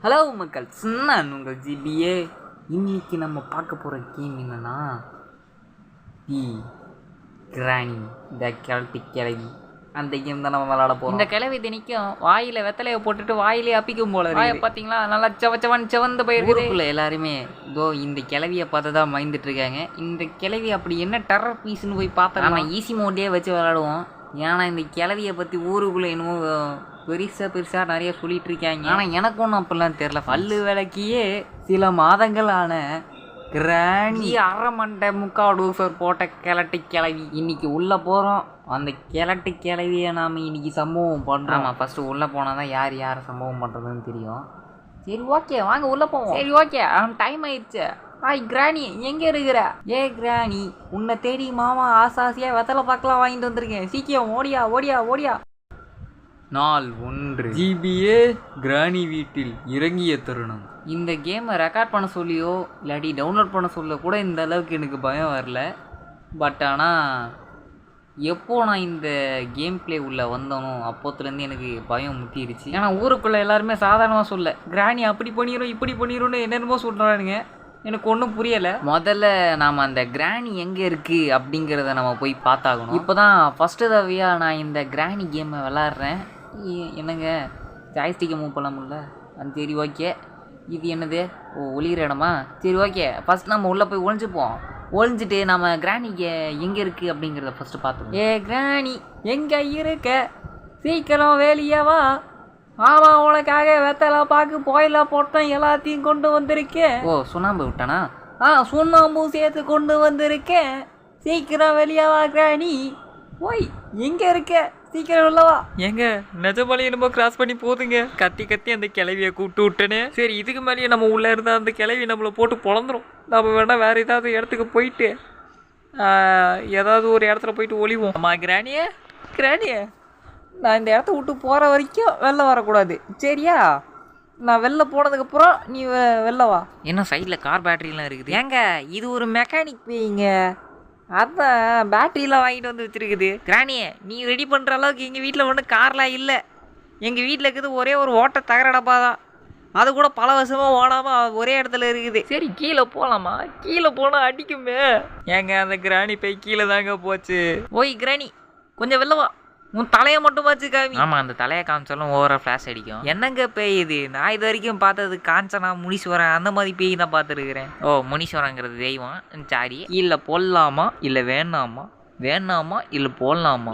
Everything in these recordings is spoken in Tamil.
ஹலோ மக்கள், நான் உங்கள் ஜிபிஏ. இன்னைக்கு நம்ம பார்க்க போகிற கேம் என்னன்னா தி கிராணி த கிழட்டி கிழவி. அந்த கேம் தான் நம்ம விளாட போகிறோம். இந்த கிழவி தினிக்கும் வாயில் வெத்தலையை போட்டுட்டு வாயிலே அப்பிக்கும் போல பார்த்தீங்களா, நல்லா செவந்து போயிருக்குள்ள. எல்லாருமே இதோ இந்த கிழவியை பார்த்து தான் பயந்துட்டு இருக்காங்க. இந்த கிழவி அப்படி என்ன டெரர் பீஸ்ன்னு போய் பார்த்தா நம்ம ஈஸி மோட்லேயே வச்சு விளாடுவோம். ஏன்னா இந்த கிழவியை பற்றி ஊருக்குள்ளே என்னமோ பெருசாக நிறைய சொல்லிட்டு இருக்காங்க. ஆனால் எனக்கு ஒன்றும் அப்படிலாம் தெரில. பல்லு விளக்கியே சில மாதங்களான கிராணி அரை மண்டை முக்காடு போட்ட கிழட்டு கிழவி இன்னைக்கு உள்ளே போகிறோம். அந்த கிழட்டு கிழவியை நாம் இன்னைக்கு சம்பவம் பண்ணுறோம். ஆமாம், ஃபஸ்ட்டு உள்ளே போனால் தான் யார் சம்பவம் பண்ணுறதுன்னு தெரியும். சரி, ஓகே, வாங்க உள்ளே போவோம். சரி, ஓகே, டைம் ஆயிடுச்சு. ஹாய் கிராணி, எங்கே இருக்கிற? ஏ கிராணி, உன்னை தேடி மாமா ஆசாசியாக வெத்தலை பார்க்கலாம் வாங்கிட்டு வந்திருக்கேன். சீக்கிரம் ஓடியா ஓடியா ஓடியா. நாள் 1. ஜிபிஏ கிராணி வீட்டில் இறங்கிய தருணம். இந்த கேமை ரெக்கார்ட் பண்ண சொல்லியோ இல்லாட்டி டவுன்லோட் பண்ண சொல்ல கூட இந்த அளவுக்கு எனக்கு பயம் வரல. பட் ஆனால் எப்போ நான் இந்த கேம் பிளே உள்ளே வந்தனோ அப்போத்துலேருந்து எனக்கு பயம் முத்திருச்சு. ஏன்னா ஊருக்குள்ளே எல்லாருமே சாதாரணமாக சொல்ல கிராணி அப்படி பண்ணிடும் இப்படி பண்ணிடும்னு என்னென்னமோ சொல்கிறானுங்க. எனக்கு ஒன்றும் புரியலை. முதல்ல நாம் அந்த கிராணி எங்கே இருக்குது அப்படிங்கிறத நம்ம போய் பார்த்தாகணும். இப்போ தான் ஃபஸ்ட்டு தடவையாக நான் இந்த கிராணி கேமை விளாட்றேன். என்னங்க ஜாய்ஸ்டிக்கை மூவ் பண்ண முடியல. சரி, ஓகே, இது என்னது? ஓ, ஒளிகிற இடமா? சரி, ஓகே, ஃபஸ்ட் நம்ம உள்ளே போய் ஒழிஞ்சிட்டு நம்ம கிராணிக்கு எங்கே இருக்குது அப்படிங்கிறத ஃபஸ்ட்டு பார்த்துக்கணும். ஏ கிராணி, எங்கே இருக்க? சீக்கிரம் வேலையே வா. ஆமாம், உனக்காக வெத்தலை பாக்கு போயில போட்டேன், எல்லாத்தையும் கொண்டு வந்திருக்கேன். ஓ, சுண்ணாம்பு விட்டானா? சுண்ணாம்பு சேர்த்து கொண்டு வந்திருக்கேன். சீக்கிரம் வெளியே வா கிராணி. ஓய், எங்கே இருக்க? சீக்கிரம் உள்ளவா. ஏங்க நிஜமாலே என்னமோ கிராஸ் பண்ணி போதுங்க. கத்தி அந்த கிளவியை கூப்பிட்டு விட்டேனே. சரி, இதுக்கு மேலேயே நம்ம உள்ளே இருந்தால் அந்த கிளவி நம்மளை போட்டு பொழந்துரும். நம்ம வேணால் வேறு ஏதாவது இடத்துக்கு போயிட்டு ஏதாவது ஒரு இடத்துல போயிட்டு ஒளிவோம். ஆமாம் கிராணியே, நான் இந்த இடத்த விட்டு போகிற வரைக்கும் வெளில வரக்கூடாது, சரியா? நான் வெளில போனதுக்கப்புறம் நீ வெளில வா. என்ன சைடில் கார் பேட்டரிலாம் இருக்குது? ஏங்க இது ஒரு மெக்கானிக் பேய்ங்க, அதான் பேட்டரிலாம் வாங்கிட்டு வந்து வச்சுருக்குது. கிராணியே, நீ ரெடி பண்ணுற அளவுக்கு எங்கள் வீட்டில் ஒன்றும் கார்லாம் இல்லை. எங்கள் வீட்டில் இருக்குது ஒரே ஒரு ஓட்ட தகரடப்பா தான். அது கூட பல வருஷமாக ஓடாமல் ஒரே இடத்துல இருக்குது. சரி, கீழே போகலாமா? கீழே போனால் அடிக்குமே. ஏங்க அந்த கிராணி போய் கீழே தாங்க போச்சு. ஓய் கிராணி, கொஞ்சம் வெளில வா. உன் தலையை மட்டும் வச்சு காமி. ஆமாம், அந்த தலையை காமிச்சாலும் ஓவராக ஃப்ளாஷ் அடிக்கும். என்னங்க பேய் இது? நான் இது வரைக்கும் பார்த்தது காஞ்சனா, முனீஸ்வரன் அந்த மாதிரி பேய் தான் பார்த்துருக்குறேன். ஓ, முனீஸ்வரங்கிறது தெய்வம். சாரி, இல்லை போடலாமா இல்லை வேணாமா இல்லை போடலாமா?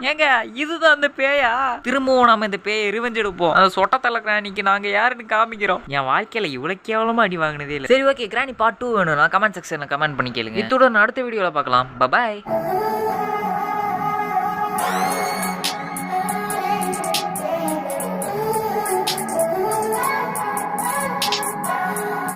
ஏங்க இதுதான் அந்த பேயா? திரும்பவும் நம்ம இந்த பேயை ரிவெஞ்ச் எடுப்போம். அந்த சொட்டத்தலை கிராணிக்கு நாங்கள் யாருன்னு காமிக்கிறோம். என் வாழ்க்கையில் இவ்வளோ கேவலமாக அடி வாங்கினதே இல்லை. சரி, ஓகே, கிராணி பார்ட் 2 வேணும். நான் கமெண்ட் செக்ஷனில் கமெண்ட் பண்ணி கேளுங்க. இத்துடன் அடுத்த வீடியோவில் பார்க்கலாம். பாய்.